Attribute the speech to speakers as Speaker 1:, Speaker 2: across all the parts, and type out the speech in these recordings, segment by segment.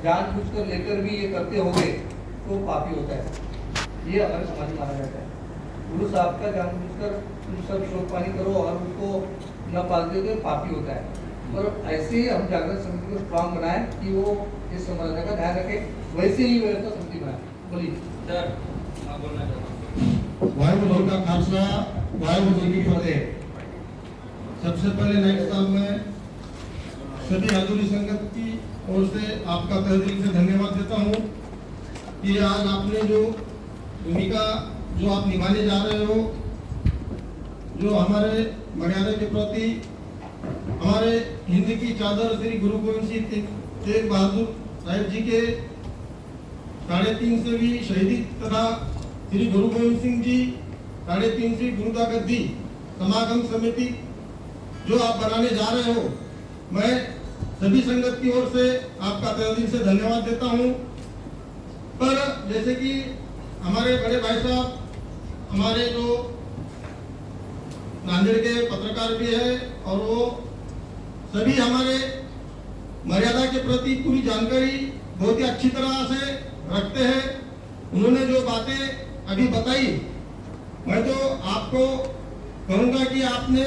Speaker 1: जानबूझकर लेकर भी ये करते होंगे तो पापी होता है। ये हमारे समाज में माना जाता है। गुरु साहब का जानबूझकर तुम सब शोक पानी करो और उसको न पालते हुए पापी होता है। और ऐसे ही हम जागरण समिति को स्ट्रांग बनाए कि वो इस संवर्धन का ध्यान रखे, वैसे ही व्यवस्था समिति बनाए। बोलिए सर, आप बोलना चाहते हैं।
Speaker 2: वाहिगुरु का खालसा, वाहिगुरु की फतेह। सबसे पहले नेक्स्ट साहब मैं सभी हजूरी संगत की ओर से आपका तहे दिल से धन्यवाद देता हूँ कि आज आपने जो भूमिका जो आप निभाने जा रहे हो, जो हमारे मर्यादा के प्रति हमारे हिंद की चादर श्री गुरु गोविंद सिंह तेग बहादुर साहिब जी के 350 भी शहीदी तथा श्री गुरु गोविंद सिंह जी 350 गुरुदा गद्दी समागम समिति जो आप बनाने जा रहे हो, मैं सभी संगत की ओर से आपका तहे दिल से धन्यवाद देता हूं। पर जैसे कि हमारे बड़े भाई साहब, हमारे जो नांदेड़ के पत्रकार भी है और वो सभी हमारे मर्यादा के प्रति पूरी जानकारी बहुत ही अच्छी तरह से रखते हैं। उन्होंने जो बातें अभी बताई, मैं तो आपको कहूंगा कि आपने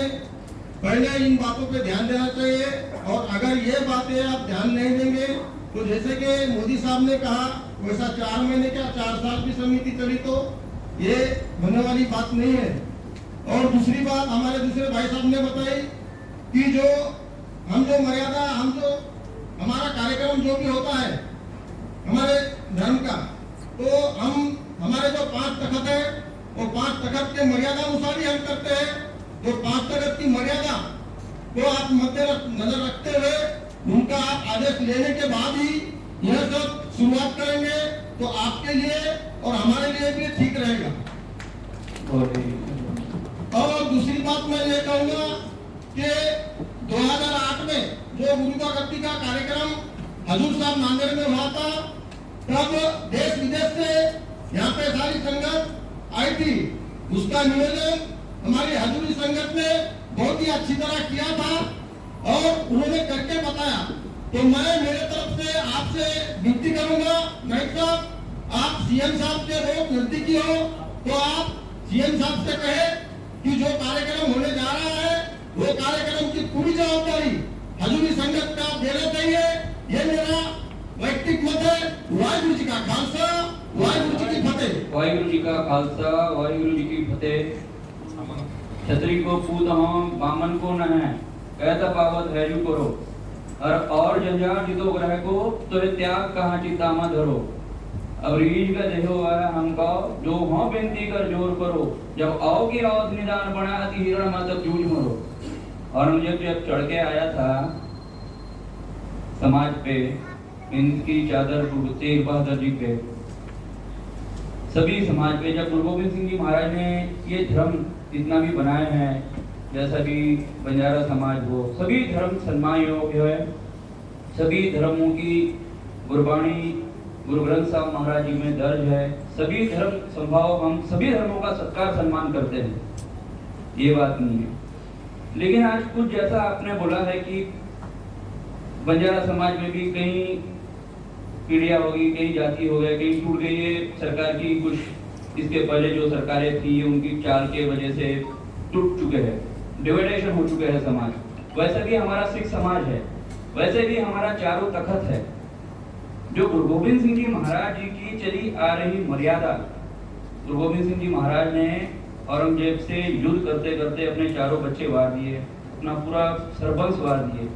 Speaker 2: पहले इन बातों पे ध्यान देना चाहिए। और अगर ये बातें आप ध्यान नहीं देंगे तो जैसे कि मोदी साहब ने कहा वैसा 4 महीने क्या 4 साल की समिति चली तो ये होने वाली बात नहीं है। और दूसरी बात हमारे दूसरे भाई साहब ने बताई कि जो मर्यादा हमारा कार्यक्रम जो भी होता है हमारे धर्म का, तो हम हमारे जो 5 तखत है वो 5 तखत के मर्यादा अनुसार ही हम करते हैं। जो 5 तखत की मर्यादा को आप मद्देनजर रखते हुए उनका आप आदेश लेने के बाद ही यह सब शुरुआत करेंगे तो आपके लिए और हमारे लिए भी ठीक रहेगा। और दूसरी बात मैं ये कहूंगा कि 2008 में जो गुरुदा गद्दी का कार्यक्रम हजूर साहब नांदेड़ में हुआ था, तब देश विदेश से यहाँ पे सारी संगत आई थी। उसका नियोजन हमारी हजूरी संगत ने बहुत ही अच्छी तरह किया था और उन्होंने करके बताया। तो मैं मेरे तरफ से आपसे विनती करूंगा, नहीं साहब आप सीएम साहब के बहुत नजदीकी हो तो आप सीएम साहब से कहे कि जो कार्यक्रम होने जा रहा है वो कार्यक्रम की पूरी जवाबदारी हजूरी संगत का देना चाहिए। ये मेरा वैयक्तिक मत है। वाहिगुरु जी का खालसा, वाहिगुरु जी की फतेह।
Speaker 3: वाहिगुरु जी का खालसा, वाहिगुरु जी की फतेह। छतरी को पूत हम बामन को न है, कहता पावत हैजू करो और जंजाल जितो ग्रह को तो त्याग कहाँ चितामा धरो। अब रीज का देहो है हमका जो हो बेनती कर जोर करो, जब आओगे औध निदान बना अति हिरण मत जूझ मरो। और मुझे जब चढ़ के आया था समाज पे इनकी चादर गुरु तेग बहादुर जी पे, सभी समाज पे, जब गुरु गोविंद सिंह जी महाराज ने ये धर्म जितना भी बनाए हैं, जैसा भी बंजारा समाज हो, सभी धर्म सम्मान योग्य है। सभी धर्मों की गुरबाणी गुरु ग्रंथ साहब महाराज जी में दर्ज है। सभी धर्म संभाव, हम सभी धर्मों का सत्कार सम्मान करते हैं, ये बात नहीं है। लेकिन आज कुछ जैसा आपने बोला है कि बंजारा समाज में भी कहीं पीढ़ियां होगी, कहीं जाति हो गए, कहीं टूट गई है सरकार की, कुछ इसके पहले जो सरकारें थी उनकी चाल के वजह से टूट चुके हैं, डिवाइडेशन हो चुके हैं समाज। वैसे भी हमारा सिख समाज है, वैसे भी हमारा चारों तखत है। जो गुरु गोविंद सिंह जी महाराज जी की चली आ रही मर्यादा, गुरु गोविंद सिंह जी महाराज ने औरंगजेब से युद्ध करते करते अपने चारों बच्चे वार दिए, अपना पूरा सरबंस वार दिए।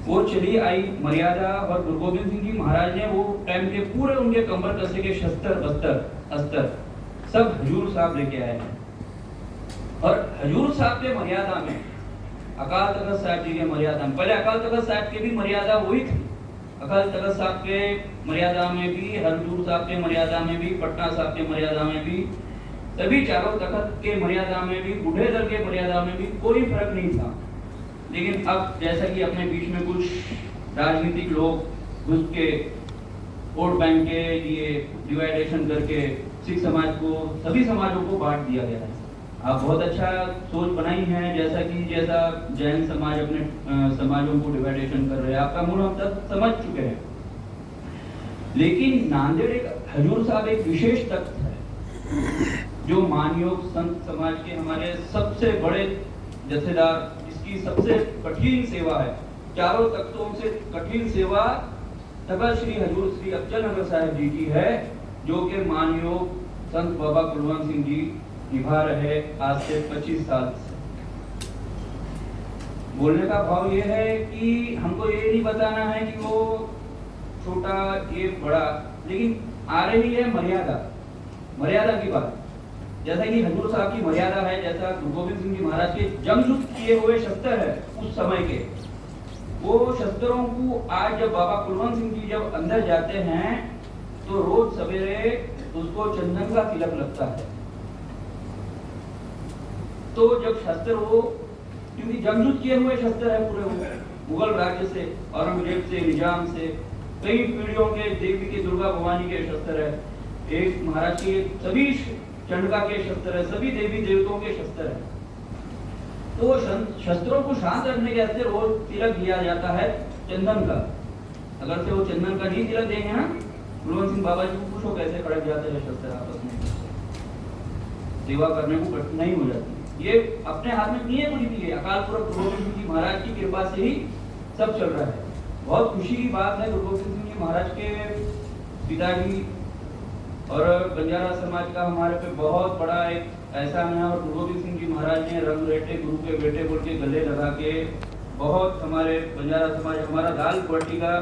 Speaker 3: वो चली आई मर्यादा और गुरु गोविंद सिंह जी महाराज ने वो टाइम के पूरे उनके कमर कसे के शस्त्र अस्त्र सब हजूर साहब लेके आए हैं। और हजूर साहब के मर्यादा में, अकाल तख्त साहब जी के मर्यादा में, पहले अकाल तख्त साहब की भी मर्यादा वही थी। अकाल तख्त साहब के मर्यादा में भी, हजूर साहब के मर्यादा में भी, पटना साहब के मर्यादा में भी, सभी चारों तख्त के मर्यादा में भी, बूढ़े दल के मर्यादा में भी कोई फर्क नहीं था। लेकिन अब जैसा कि अपने बीच में कुछ राजनीतिक लोग घुस के वोट बैंक के लिए डिवाइडेशन करके सिख समाज को, सभी समाजों को बांट दिया गया है। आप बहुत अच्छा सोच बनाई है, जैसा जैन समाज अपने समाजों को डिवाइडेशन कर रहे हैं, आपका मूल हम तक समझ चुके हैं। लेकिन नांदेड़ एक हजूर साहब एक विशेष तख्त है जो मानयोग संत समाज के हमारे सबसे बड़े जथेदार, जिसकी सबसे कठिन सेवा है, चारों तख्तों से कठिन सेवा तख्त श्री हजूर श्री अफजल नगर साहिब जी की है, जो कि मानयोग संत बाबा कुलवंत सिंह जी निभा रहे आज से 25 साल से। बोलने का भाव ये है कि हमको ये नहीं बताना है कि वो छोटा ये बड़ा, लेकिन आ रही है मर्यादा की बात। जैसा कि हजूर साहब की मर्यादा है, जैसा गुरु गोविंद सिंह जी महाराज के जंगजुत किए हुए शस्त्र है उस समय के, वो शस्त्रों को आज जब बाबा कुलवंत सिंह जी जब अंदर जाते हैं तो रोज सवेरे उसको चंदन का तिलक लगता है। तो जब शस्त्र वो, क्योंकि जंगजुत किए हुए शस्त्र है पूरे मुगल राज्य से, औरंगजेब से, निजाम से, कई पीढ़ियों के देवी के दुर्गा भवानी के शस्त्र है, एक महाराज के सभी चंडका के शस्त्र है, सभी देवी देवताओं के शस्त्र है। तो शस्त्रों को शांत रखने के वास्ते रोज तिलक दिया जाता है चंदन का। अगर से वो चंदन का नहीं तिलक देंगे ना, कुलवंत सिंह बाबा जी को पूछो कैसे खड़क जाते हैं शस्त्र आपस में, सेवा करने को कठिनाई हो जाती है। ये अपने हाथ में नहीं है कुछ भी, अकाल पुरख गुरु गोविंद सिंह जी महाराज की कृपा से ही सब चल रहा है। बहुत खुशी की बात है, गुरु गोविंद सिंह जी महाराज के पिताजी और बंजारा समाज का हमारे पे बहुत बड़ा एक एहसान है, और गुरु गोविंद सिंह जी महाराज ने रंग रेटे गुरु के बेटे बोल के गले लगा के बहुत हमारे बंजारा समाज, हमारा दाल बाटी का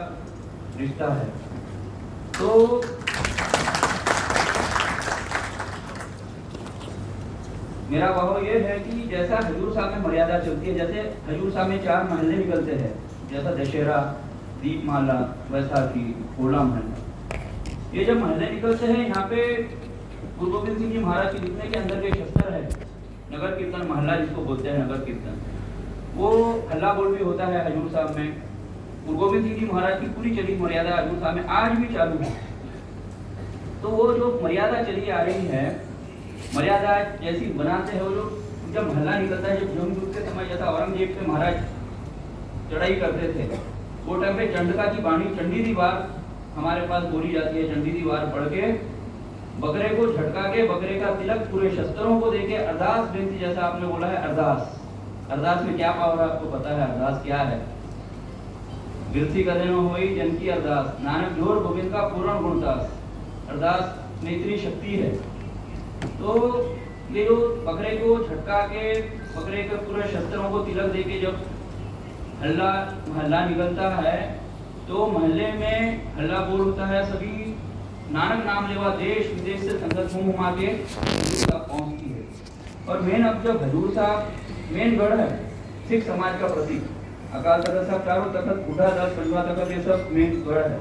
Speaker 3: रिश्ता है। तो मेरा भाव ये है कि जैसा हजूर साहब में मर्यादा चलती है, जैसे हजूर साहब में 4 महल्ले निकलते हैं, जैसा दशहरा, दीपमाला, वैसाखी, होला महल्ला, ये जब महल्ले निकलते हैं यहाँ पे गुरु गोविंद सिंह जी महाराज के जितने के अंदर के शस्त्र है, नगर कीर्तन महल्ला जिसको बोलते हैं नगर कीर्तन, वो हल्ला बोल भी होता है हजूर साहब में। गुरु गोविंद सिंह जी महाराज की पूरी चली मर्यादा हजूर साहब में आज भी चालू है। तो वो जो मर्यादा चली आ रही है, मर्यादा जैसी बनाते हैं वो लोग, जब महल्ला निकलता है, जब जंगजुत के समय जैसा औरंगजेब पे महाराज चढ़ाई करते थे, वो टाइम पे चंडका की बाणी चंडी दीवार हमारे पास बोली जाती है, चंडी दीवार पढ़ के बकरे को झटका के बकरे का तिलक पूरे शस्त्रों को देके अरदास बेनती, जैसा आपने बोला है अरदास में क्या पावर है आपको पता है? अरदास क्या है? गिरती कदे न होई जन की अरदास, नानक जोर गोविंद का पूर्ण गुणदास। अरदास में इतनी शक्ति है। तो ये जो बकरे को झटका के बकरे के पूरे शस्त्रों को तिलक देके जब हल्ला निकलता है, तो महल्ले में हल्ला बोल होता है, सभी नानक नाम लेवा देश विदेश से संगत घूम के पहुंचती है। और मेन अब जब हजूर साहब मेन गढ़ है सिख समाज का प्रतीक, अकाल तख्त साहब चारों तख्त, बूढ़ा दल, पंजवा तख्त, ये सब मेन गढ़ है।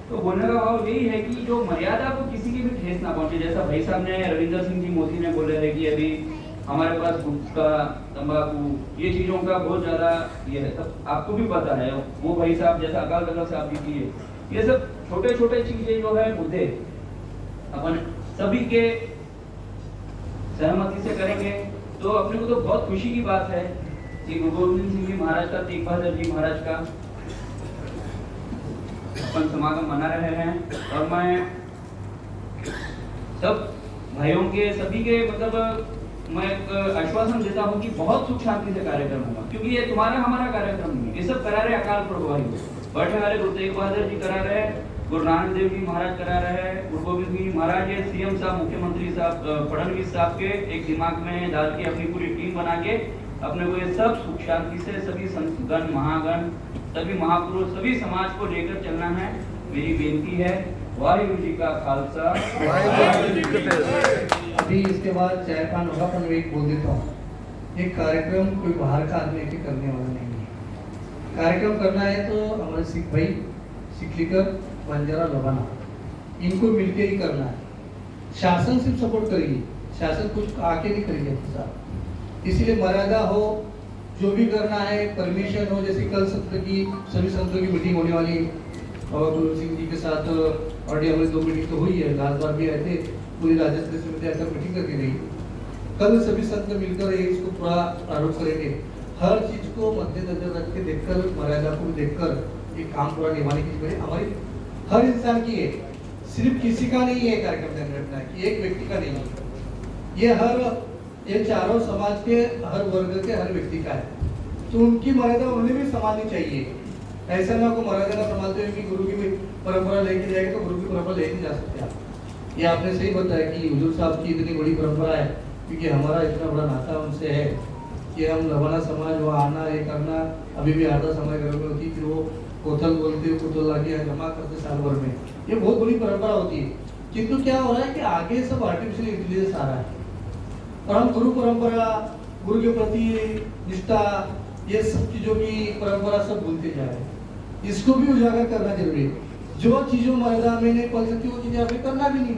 Speaker 3: तो बोलने का भाव यही है कि जो मर्यादा को किसी की भी ठेस ना पहुंचे, जैसा भाई साहब ने, रविंदर सिंह जी मोदी ने बोले है कि अभी हमारे पास गुटखा, तंबाकू, ये चीजों का बहुत ज्यादा ये है, सब आपको भी पता है। वो भाई साहब जैसा अकाल तख्त साहब जी की है, ये सब छोटे छोटे चीजें जो है मुद्दे अपन सभी के सहमति से करेंगे। तो अपने को तो बहुत खुशी की बात है कि गुरु गोविंद सिंह जी महाराज का, तेग बहादुर जी महाराज का अपन समागम मना रहे हैं। और मैं सब भाइयों के सभी के मतलब मैं एक आश्वासन देता हूँ कि बहुत सुख शांति से कार्यक्रम होगा, क्योंकि ये तुम्हारा हमारा कार्यक्रम नहीं है, ये सब करा रहे अकाल पुरख भाई, बैठे वाले गुरु तेग बहादुर जी करा रहे, गुरु नानक देव जी महाराज करा रहे, गुरु गोविंद सिंह जी महाराज, ये सीएम साहब, मुख्यमंत्री साहब, फडणवीस साहब के एक दिमाग में डाल के अपनी पूरी टीम बना के अपने को ये सब सुख शांति से सभी संतगण, महागण, सभी महापुरुष, सभी समाज को लेकर चलना है। मेरी बेनती है, वाहिगुरु जी का खालसा, वाहिगुरु जी की फतेह।
Speaker 1: अभी इसके बाद चाय पान होगा, पर मैं एक बोल देता हूँ, ये कार्यक्रम कोई बाहर का आदमी के करने वाला नहीं है। कार्यक्रम करना है तो हमारे सिख भाई, सिखलीकर, बंजारा, लोबाना, इनको मिलकर ही करना है। शासन सिर्फ सपोर्ट करेगी, शासन कुछ आके नहीं करेगी साहब। इसीलिए मर्यादा हो, जो भी करना है परमिशन हो। जैसे कल सत्र की सभी संतों की मीटिंग होने वाली, और गुरु सिंह जी के साथ ऑडियो हमारी 2 मीटिंग तो हुई है, लास्ट बार भी आए थे, पूरी राज्य समिति ऐसा मीटिंग करके गई। कल सभी संत मिलकर इसको पूरा प्रारूप करेंगे। हर चीज को मद्देनजर रख के देखकर, मर्यादा को देखकर ये काम पूरा निभाने की जिम्मेदारी हमारी हर इंसान की है। सिर्फ किसी का नहीं है कार्यक्रम संगठन की, एक व्यक्ति का नहीं है, ये चारों समाज के हर वर्ग के हर व्यक्ति का है। तो उनकी मर्यादा उन्हें भी संभालनी चाहिए। ऐसा ना को मर्यादा ना संभालते हुए कि गुरु की परंपरा लेके जाएगी तो गुरु की परंपरा लेके जा सकते आप। ये आपने सही बताया कि हुजूर साहब की इतनी बड़ी परंपरा है, क्योंकि हमारा इतना बड़ा नाता उनसे है कि हम लवाना समाज वहाँ आना ये करना, अभी भी आधा समय घर में होती, फिर वो कोथल बोलते हो कोथल लाके जमा करते साल भर में, ये बहुत बड़ी परंपरा होती है। किंतु क्या हो रहा है कि आगे सब आर्टिफिशियल इंटेलिजेंस आ रहा है और हम गुरु परंपरा, गुरु के प्रति निष्ठा, ये सब चीजों की परंपरा सब भूलते जा रहे हैं। इसको भी उजागर करना जरूरी है। जो चीजों मर्यादा में नहीं पल सकती वो चीजें हमें करना भी नहीं।